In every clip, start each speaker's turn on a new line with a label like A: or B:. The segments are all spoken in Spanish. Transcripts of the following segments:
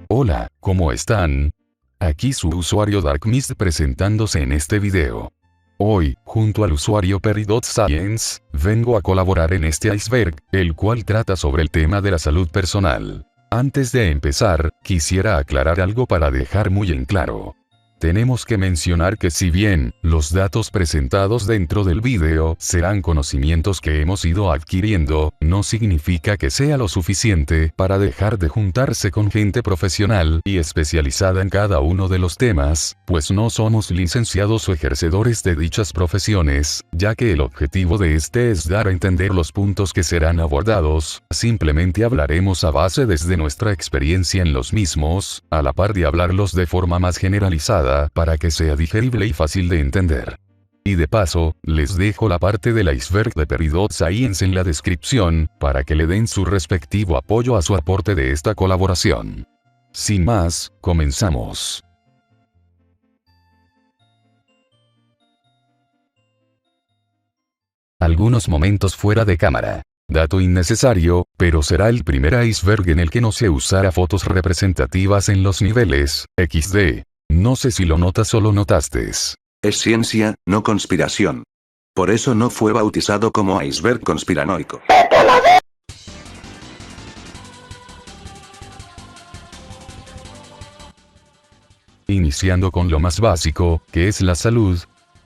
A: Hola, ¿cómo están? Aquí su usuario DarkMist presentándose en este video. Hoy, junto al usuario Perry.Science, vengo a colaborar en este iceberg, el cual trata sobre el tema de la salud personal. Antes de empezar, quisiera aclarar algo para dejar muy en claro. Tenemos que mencionar que si bien, los datos presentados dentro del video serán conocimientos que hemos ido adquiriendo, no significa que sea lo suficiente para dejar de juntarse con gente profesional y especializada en cada uno de los temas, pues no somos licenciados o ejercedores de dichas profesiones, ya que el objetivo de este es dar a entender los puntos que serán abordados, simplemente hablaremos a base desde nuestra experiencia en los mismos, a la par de hablarlos de forma más generalizada, para que sea digerible y fácil de entender. Y de paso, les dejo la parte del iceberg de Perry.Science en la descripción, para que le den su respectivo apoyo a su aporte de esta colaboración. Sin más, comenzamos. Algunos momentos fuera de cámara. Dato innecesario, pero será el primer iceberg en el que no se usará fotos representativas en los niveles, XD. No sé si lo notas o lo notaste.
B: Es ciencia, no conspiración. Por eso no fue bautizado como iceberg conspiranoico.
A: Iniciando con lo más básico, que es la salud.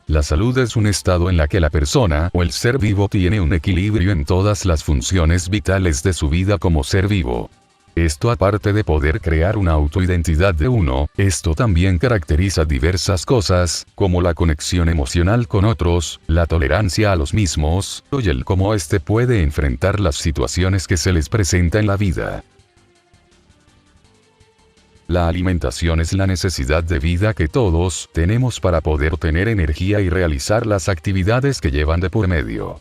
A: La salud es un estado en la que la persona o el ser vivo tiene un equilibrio en todas las funciones vitales de su vida como ser vivo. Esto aparte de poder crear una autoidentidad de uno, esto también caracteriza diversas cosas, como la conexión emocional con otros, la tolerancia a los mismos, y el cómo éste puede enfrentar las situaciones que se les presenta en la vida. La alimentación es la necesidad de vida que todos tenemos para poder tener energía y realizar las actividades que llevan de por medio.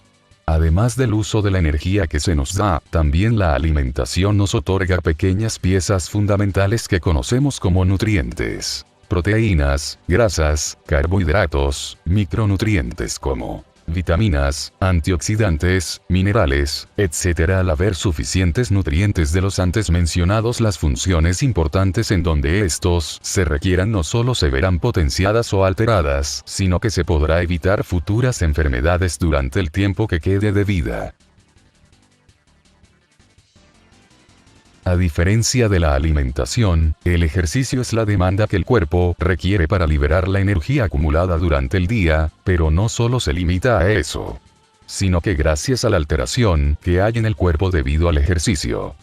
A: Además del uso de la energía que se nos da, también la alimentación nos otorga pequeñas piezas fundamentales que conocemos como nutrientes. Proteínas, grasas, carbohidratos, micronutrientes como vitaminas, antioxidantes, minerales, etc. Al haber suficientes nutrientes de los antes mencionados, las funciones importantes en donde estos se requieran no solo se verán potenciadas o alteradas, sino que se podrá evitar futuras enfermedades durante el tiempo que quede de vida. A diferencia de la alimentación, el ejercicio es la demanda que el cuerpo requiere para liberar la energía acumulada durante el día, pero no solo se limita a eso, sino que gracias a la alteración que hay en el cuerpo debido al ejercicio,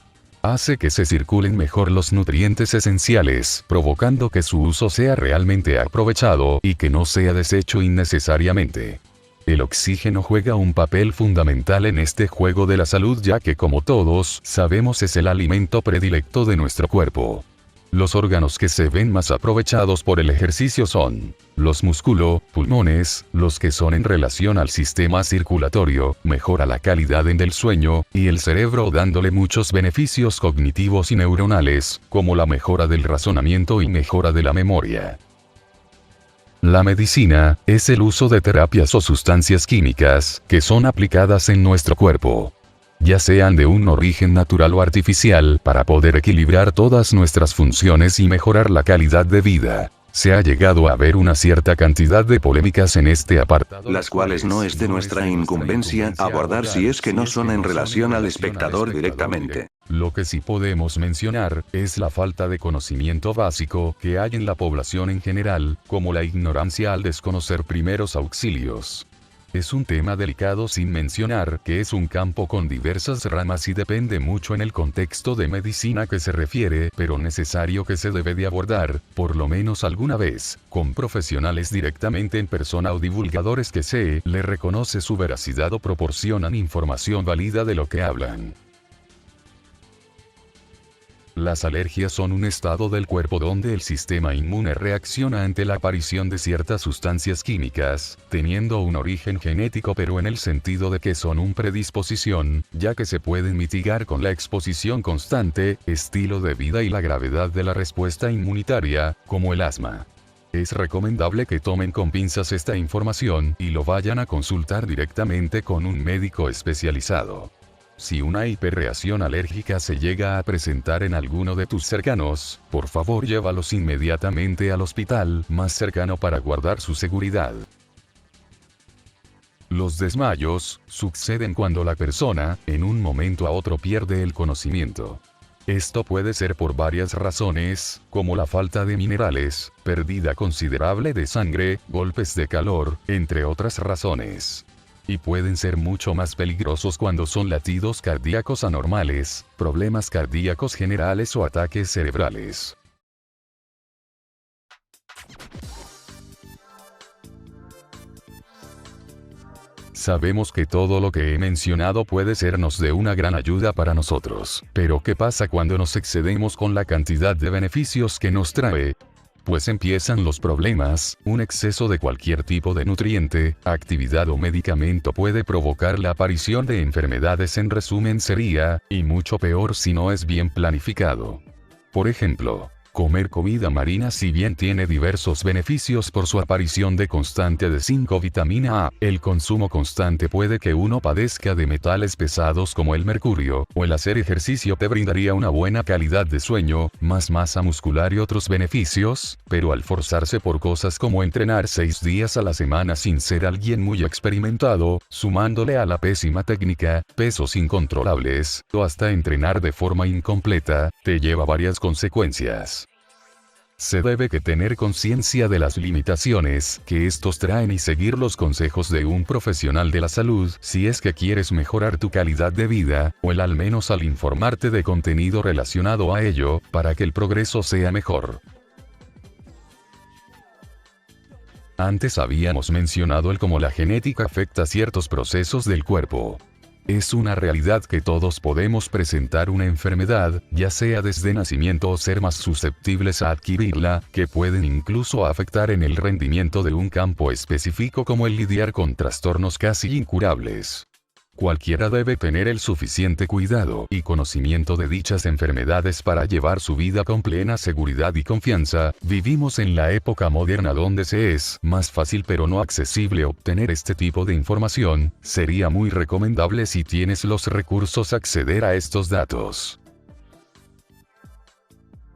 A: hace que se circulen mejor los nutrientes esenciales, provocando que su uso sea realmente aprovechado y que no sea deshecho innecesariamente. El oxígeno juega un papel fundamental en este juego de la salud, ya que como todos sabemos es el alimento predilecto de nuestro cuerpo. Los órganos que se ven más aprovechados por el ejercicio son los músculos, pulmones, los que son en relación al sistema circulatorio, mejora la calidad del sueño, y el cerebro dándole muchos beneficios cognitivos y neuronales, como la mejora del razonamiento y mejora de la memoria. La medicina es el uso de terapias o sustancias químicas que son aplicadas en nuestro cuerpo, ya sean de un origen natural o artificial, para poder equilibrar todas nuestras funciones y mejorar la calidad de vida. Se ha llegado a ver una cierta cantidad de polémicas en este apartado,
B: las cuales no es de nuestra incumbencia abordar si es que no son en relación al espectador directamente.
A: Lo que sí podemos mencionar es la falta de conocimiento básico que hay en la población en general, como la ignorancia al desconocer primeros auxilios. Es un tema delicado, sin mencionar que es un campo con diversas ramas y depende mucho en el contexto de medicina que se refiere, pero necesario que se debe de abordar, por lo menos alguna vez, con profesionales directamente en persona o divulgadores que se le reconoce su veracidad o proporcionan información válida de lo que hablan. Las alergias son un estado del cuerpo donde el sistema inmune reacciona ante la aparición de ciertas sustancias químicas, teniendo un origen genético, pero en el sentido de que son una predisposición, ya que se pueden mitigar con la exposición constante, estilo de vida y la gravedad de la respuesta inmunitaria, como el asma. Es recomendable que tomen con pinzas esta información y lo vayan a consultar directamente con un médico especializado. Si una hiperreacción alérgica se llega a presentar en alguno de tus cercanos, por favor llévalos inmediatamente al hospital más cercano para guardar su seguridad. Los desmayos suceden cuando la persona, en un momento a otro, pierde el conocimiento. Esto puede ser por varias razones, como la falta de minerales, pérdida considerable de sangre, golpes de calor, entre otras razones. Y pueden ser mucho más peligrosos cuando son latidos cardíacos anormales, problemas cardíacos generales o ataques cerebrales. Sabemos que todo lo que he mencionado puede sernos de una gran ayuda para nosotros. Pero ¿qué pasa cuando nos excedemos con la cantidad de beneficios que nos trae? Pues empiezan los problemas. Un exceso de cualquier tipo de nutriente, actividad o medicamento puede provocar la aparición de enfermedades. En resumen sería, y mucho peor si no es bien planificado. Por ejemplo, comer comida marina, si bien tiene diversos beneficios por su aparición de constante de zinc o vitamina A, el consumo constante puede que uno padezca de metales pesados como el mercurio, o el hacer ejercicio te brindaría una buena calidad de sueño, más masa muscular y otros beneficios, pero al forzarse por cosas como entrenar 6 días a la semana sin ser alguien muy experimentado, sumándole a la pésima técnica, pesos incontrolables, o hasta entrenar de forma incompleta, te lleva a varias consecuencias. Se debe que tener conciencia de las limitaciones que estos traen y seguir los consejos de un profesional de la salud si es que quieres mejorar tu calidad de vida, o al menos al informarte de contenido relacionado a ello, para que el progreso sea mejor. Antes habíamos mencionado el cómo la genética afecta ciertos procesos del cuerpo. Es una realidad que todos podemos presentar una enfermedad, ya sea desde nacimiento o ser más susceptibles a adquirirla, que pueden incluso afectar en el rendimiento de un campo específico como el lidiar con trastornos casi incurables. Cualquiera debe tener el suficiente cuidado y conocimiento de dichas enfermedades para llevar su vida con plena seguridad y confianza. Vivimos en la época moderna donde se es más fácil pero no accesible obtener este tipo de información. Sería muy recomendable, si tienes los recursos, acceder a estos datos.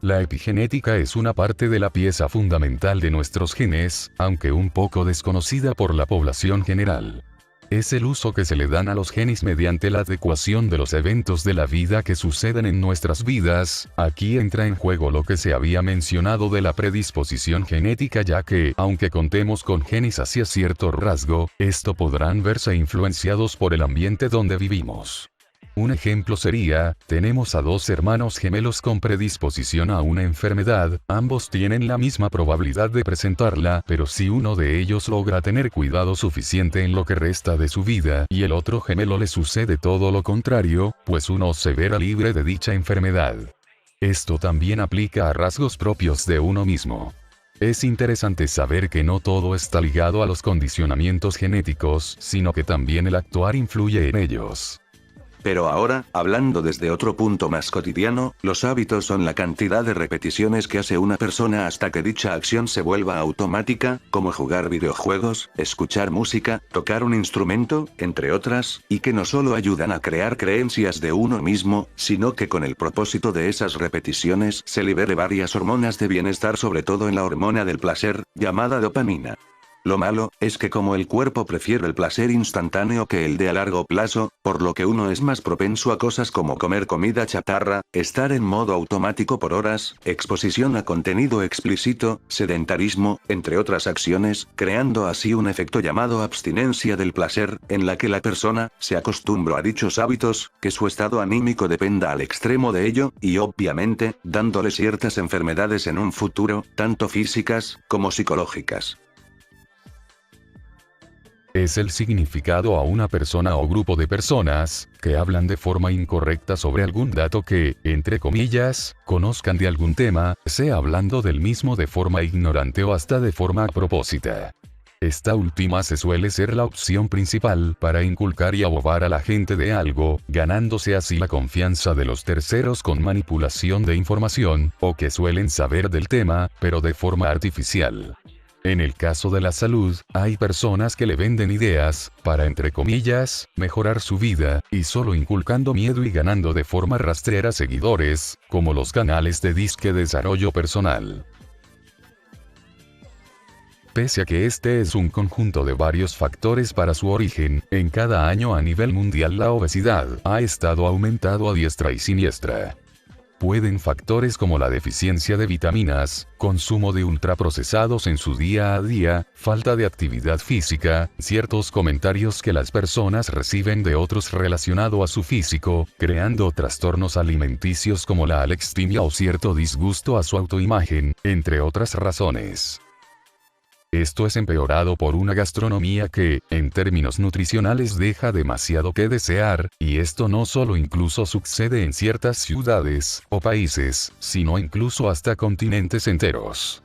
A: La epigenética es una parte de la pieza fundamental de nuestros genes, aunque un poco desconocida por la población general. Es el uso que se le dan a los genes mediante la adecuación de los eventos de la vida que suceden en nuestras vidas. Aquí entra en juego lo que se había mencionado de la predisposición genética, ya que, aunque contemos con genes hacia cierto rasgo, esto podrán verse influenciados por el ambiente donde vivimos. Un ejemplo sería, tenemos a 2 hermanos gemelos con predisposición a una enfermedad, ambos tienen la misma probabilidad de presentarla, pero si uno de ellos logra tener cuidado suficiente en lo que resta de su vida, y el otro gemelo le sucede todo lo contrario, pues uno se verá libre de dicha enfermedad. Esto también aplica a rasgos propios de uno mismo. Es interesante saber que no todo está ligado a los condicionamientos genéticos, sino que también el actuar influye en ellos.
B: Pero ahora, hablando desde otro punto más cotidiano, los hábitos son la cantidad de repeticiones que hace una persona hasta que dicha acción se vuelva automática, como jugar videojuegos, escuchar música, tocar un instrumento, entre otras, y que no solo ayudan a crear creencias de uno mismo, sino que con el propósito de esas repeticiones se libere varias hormonas de bienestar, sobre todo en la hormona del placer, llamada dopamina. Lo malo, es que como el cuerpo prefiere el placer instantáneo que el de a largo plazo, por lo que uno es más propenso a cosas como comer comida chatarra, estar en modo automático por horas, exposición a contenido explícito, sedentarismo, entre otras acciones, creando así un efecto llamado abstinencia del placer, en la que la persona se acostumbra a dichos hábitos, que su estado anímico dependa al extremo de ello, y obviamente, dándole ciertas enfermedades en un futuro, tanto físicas, como psicológicas.
A: Es el significado a una persona o grupo de personas que hablan de forma incorrecta sobre algún dato que, entre comillas, conozcan de algún tema, sea hablando del mismo de forma ignorante o hasta de forma a propósito. Esta última se suele ser la opción principal para inculcar y abobar a la gente de algo, ganándose así la confianza de los terceros con manipulación de información, o que suelen saber del tema, pero de forma artificial. En el caso de la salud, hay personas que le venden ideas, para entre comillas, mejorar su vida, y solo inculcando miedo y ganando de forma rastrera seguidores, como los canales de disque desarrollo personal. Pese a que este es un conjunto de varios factores para su origen, en cada año a nivel mundial la obesidad ha estado aumentado a diestra y siniestra. Pueden factores como la deficiencia de vitaminas, consumo de ultraprocesados en su día a día, falta de actividad física, ciertos comentarios que las personas reciben de otros relacionado a su físico, creando trastornos alimenticios como la alextimia o cierto disgusto a su autoimagen, entre otras razones. Esto es empeorado por una gastronomía que, en términos nutricionales, deja demasiado que desear, y esto no solo incluso sucede en ciertas ciudades o países, sino incluso hasta continentes enteros.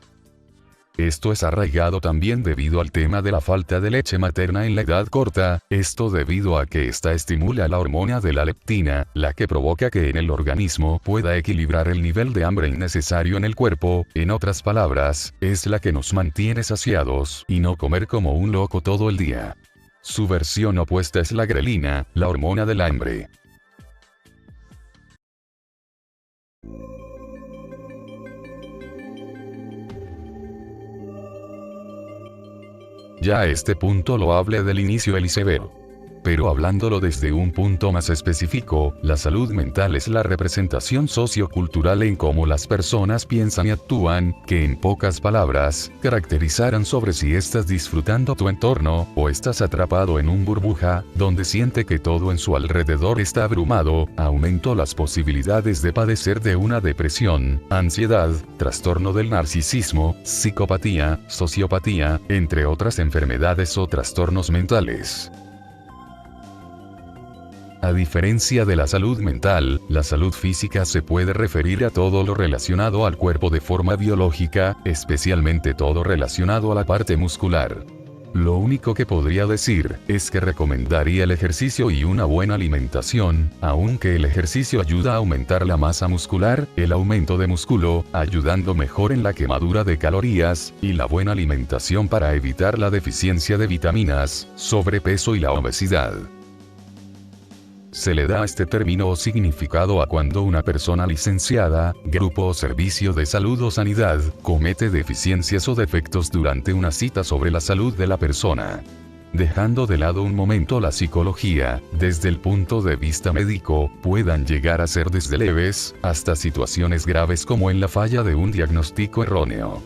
A: Esto es arraigado también debido al tema de la falta de leche materna en la edad corta, esto debido a que esta estimula la hormona de la leptina, la que provoca que en el organismo pueda equilibrar el nivel de hambre innecesario en el cuerpo, en otras palabras, es la que nos mantiene saciados, y no comer como un loco todo el día. Su versión opuesta es la grelina, la hormona del hambre. Ya a este punto lo hablé del inicio del iceberg. Pero hablándolo desde un punto más específico, la salud mental es la representación sociocultural en cómo las personas piensan y actúan, que en pocas palabras, caracterizarán sobre si estás disfrutando tu entorno, o estás atrapado en un burbuja, donde siente que todo en su alrededor está abrumado, aumentó las posibilidades de padecer de una depresión, ansiedad, trastorno del narcisismo, psicopatía, sociopatía, entre otras enfermedades o trastornos mentales. A diferencia de la salud mental, la salud física se puede referir a todo lo relacionado al cuerpo de forma biológica, especialmente todo relacionado a la parte muscular. Lo único que podría decir es que recomendaría el ejercicio y una buena alimentación, aunque el ejercicio ayuda a aumentar la masa muscular, el aumento de músculo, ayudando mejor en la quemadura de calorías, y la buena alimentación para evitar la deficiencia de vitaminas, sobrepeso y la obesidad. Se le da este término o significado a cuando una persona licenciada, grupo o servicio de salud o sanidad, comete deficiencias o defectos durante una cita sobre la salud de la persona. Dejando de lado un momento la psicología, desde el punto de vista médico, puedan llegar a ser desde leves, hasta situaciones graves como en la falla de un diagnóstico erróneo.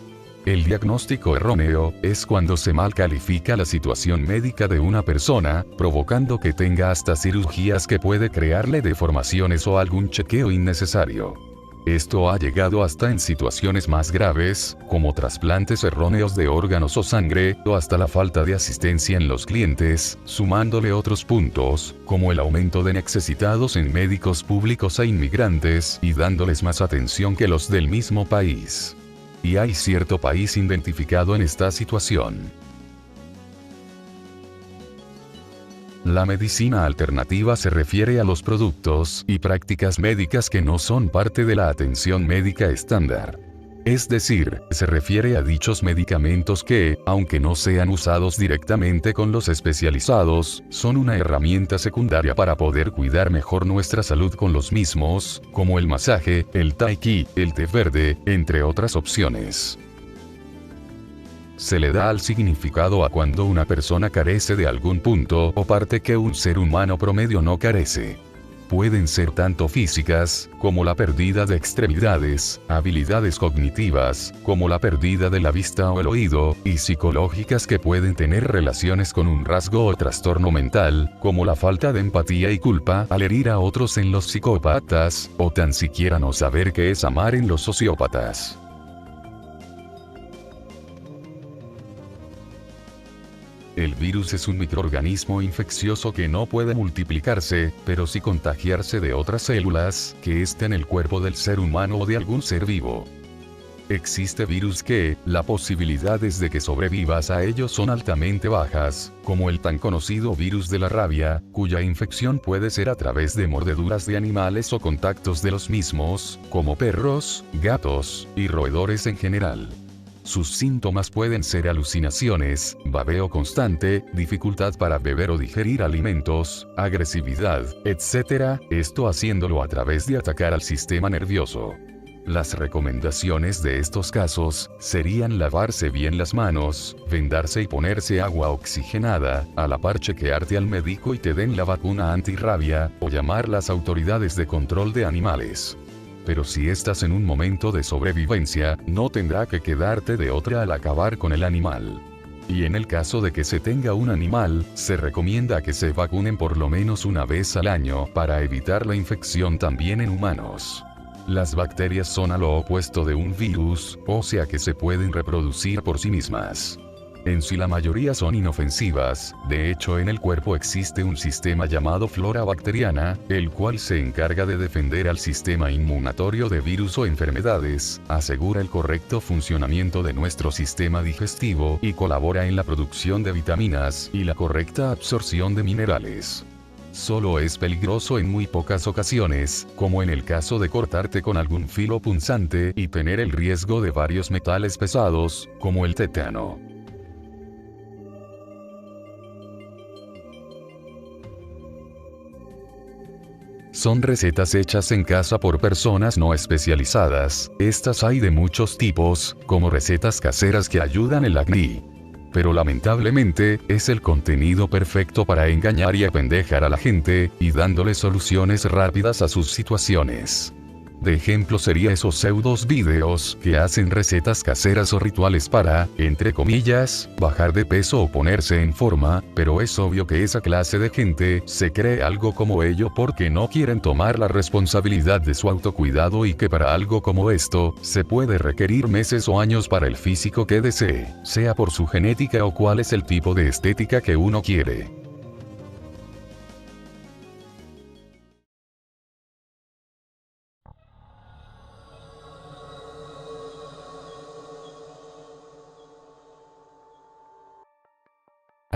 A: El diagnóstico erróneo es cuando se mal califica la situación médica de una persona, provocando que tenga hasta cirugías que puede crearle deformaciones o algún chequeo innecesario. Esto ha llegado hasta en situaciones más graves, como trasplantes erróneos de órganos o sangre, o hasta la falta de asistencia en los clientes, sumándole otros puntos, como el aumento de necesitados en médicos públicos e inmigrantes, y dándoles más atención que los del mismo país. Y hay cierto país identificado en esta situación. La medicina alternativa se refiere a los productos y prácticas médicas que no son parte de la atención médica estándar. Es decir, se refiere a dichos medicamentos que, aunque no sean usados directamente con los especializados, son una herramienta secundaria para poder cuidar mejor nuestra salud con los mismos, como el masaje, el tai chi, el té verde, entre otras opciones. Se le da al significado a cuando una persona carece de algún punto o parte que un ser humano promedio no carece. Pueden ser tanto físicas, como la pérdida de extremidades, habilidades cognitivas, como la pérdida de la vista o el oído, y psicológicas que pueden tener relaciones con un rasgo o trastorno mental, como la falta de empatía y culpa al herir a otros en los psicópatas, o tan siquiera no saber qué es amar en los sociópatas. El virus es un microorganismo infeccioso que no puede multiplicarse, pero sí contagiarse de otras células, que estén en el cuerpo del ser humano o de algún ser vivo. Existe virus que, las posibilidades de que sobrevivas a ellos son altamente bajas, como el tan conocido virus de la rabia, cuya infección puede ser a través de mordeduras de animales o contactos de los mismos, como perros, gatos, y roedores en general. Sus síntomas pueden ser alucinaciones, babeo constante, dificultad para beber o digerir alimentos, agresividad, etc., esto haciéndolo a través de atacar al sistema nervioso. Las recomendaciones de estos casos serían lavarse bien las manos, vendarse y ponerse agua oxigenada, a la par chequearte al médico y te den la vacuna antirrabia, o llamar a las autoridades de control de animales. Pero si estás en un momento de sobrevivencia, no tendrá que quedarte de otra al acabar con el animal. Y en el caso de que se tenga un animal, se recomienda que se vacunen por lo menos una vez al año para evitar la infección también en humanos. Las bacterias son a lo opuesto de un virus, o sea que se pueden reproducir por sí mismas. En sí la mayoría son inofensivas, de hecho en el cuerpo existe un sistema llamado flora bacteriana, el cual se encarga de defender al sistema inmunatorio de virus o enfermedades, asegura el correcto funcionamiento de nuestro sistema digestivo y colabora en la producción de vitaminas y la correcta absorción de minerales. Solo es peligroso en muy pocas ocasiones, como en el caso de cortarte con algún filo punzante y tener el riesgo de varios metales pesados, como el tétano. Son recetas hechas en casa por personas no especializadas, estas hay de muchos tipos, como recetas caseras que ayudan el acné. Pero lamentablemente, es el contenido perfecto para engañar y apendejar a la gente, y dándole soluciones rápidas a sus situaciones. De ejemplo sería esos pseudos videos que hacen recetas caseras o rituales para, entre comillas, bajar de peso o ponerse en forma, pero es obvio que esa clase de gente se cree algo como ello porque no quieren tomar la responsabilidad de su autocuidado y que para algo como esto, se puede requerir meses o años para el físico que desee, sea por su genética o cuál es el tipo de estética que uno quiere.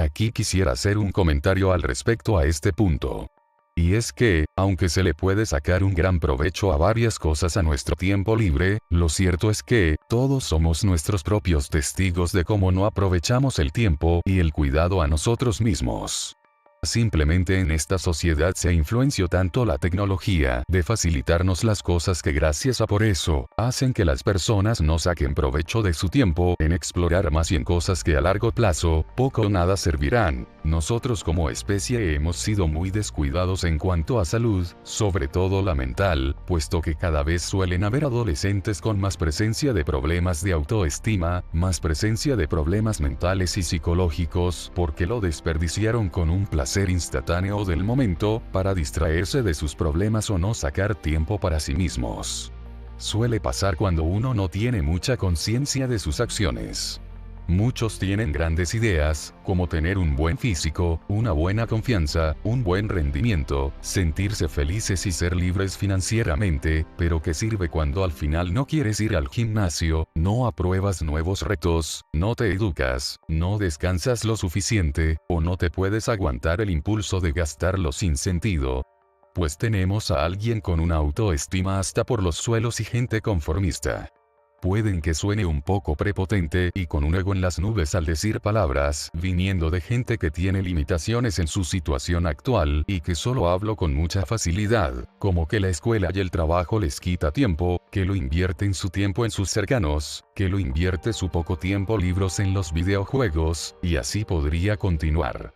A: Aquí quisiera hacer un comentario al respecto a este punto. Y es que, aunque se le puede sacar un gran provecho a varias cosas a nuestro tiempo libre, lo cierto es que, todos somos nuestros propios testigos de cómo no aprovechamos el tiempo y el cuidado a nosotros mismos. Simplemente en esta sociedad se influenció tanto la tecnología de facilitarnos las cosas que gracias a por eso, hacen que las personas no saquen provecho de su tiempo en explorar más y en cosas que a largo plazo, poco o nada servirán. Nosotros como especie hemos sido muy descuidados en cuanto a salud, sobre todo la mental, puesto que cada vez suelen haber adolescentes con más presencia de problemas de autoestima, más presencia de problemas mentales y psicológicos, porque lo desperdiciaron con un placer instantáneo del momento, para distraerse de sus problemas o no sacar tiempo para sí mismos. Suele pasar cuando uno no tiene mucha conciencia de sus acciones. Muchos tienen grandes ideas, como tener un buen físico, una buena confianza, un buen rendimiento, sentirse felices y ser libres financieramente, pero ¿qué sirve cuando al final no quieres ir al gimnasio, no apruebas nuevos retos, no te educas, no descansas lo suficiente, o no te puedes aguantar el impulso de gastarlo sin sentido? Pues tenemos a alguien con una autoestima hasta por los suelos y gente conformista. Pueden que suene un poco prepotente y con un ego en las nubes al decir palabras, viniendo de gente que tiene limitaciones en su situación actual y que solo hablo con mucha facilidad, como que la escuela y el trabajo les quita tiempo, que lo invierte en su tiempo en sus cercanos, que lo invierte su poco tiempo libros en los videojuegos, y así podría continuar.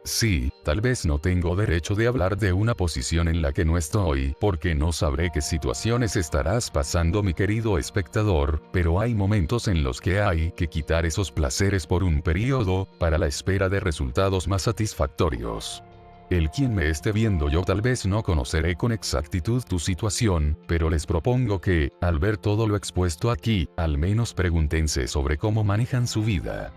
A: Sí, tal vez no tengo derecho de hablar de una posición en la que no estoy, porque no sabré qué situaciones estarás pasando mi querido espectador, pero hay momentos en los que hay que quitar esos placeres por un periodo, para la espera de resultados más satisfactorios. El quien me esté viendo yo tal vez no conoceré con exactitud tu situación, pero les propongo que, al ver todo lo expuesto aquí, al menos pregúntense sobre cómo manejan su vida.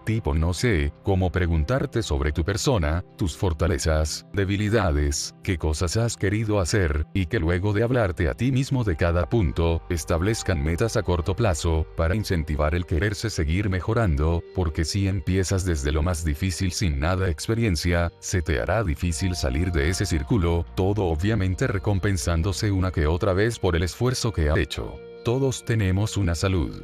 A: Tipo no sé, cómo preguntarte sobre tu persona, tus fortalezas, debilidades, qué cosas has querido hacer, y que luego de hablarte a ti mismo de cada punto, establezcan metas a corto plazo, para incentivar el quererse seguir mejorando, porque si empiezas desde lo más difícil sin nada experiencia, se te hará difícil salir de ese círculo, todo obviamente recompensándose una que otra vez por el esfuerzo que ha hecho. Todos tenemos una salud.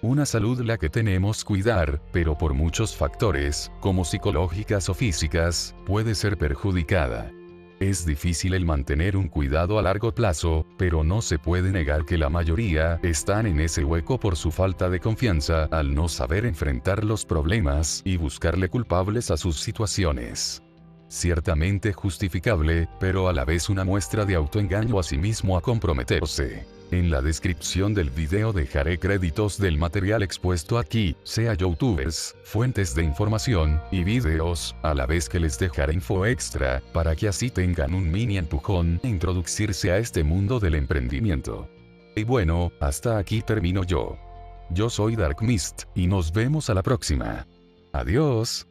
A: Una salud la que tenemos cuidar, pero por muchos factores, como psicológicas o físicas, puede ser perjudicada. Es difícil el mantener un cuidado a largo plazo, pero no se puede negar que la mayoría están en ese hueco por su falta de confianza al no saber enfrentar los problemas y buscarle culpables a sus situaciones. Ciertamente justificable, pero a la vez una muestra de autoengaño a sí mismo a comprometerse. En la descripción del video dejaré créditos del material expuesto aquí, sea youtubers, fuentes de información, y videos, a la vez que les dejaré info extra, para que así tengan un mini empujón e introducirse a este mundo del emprendimiento. Y bueno, hasta aquí termino yo. Yo soy Dark Mist, y nos vemos a la próxima. Adiós.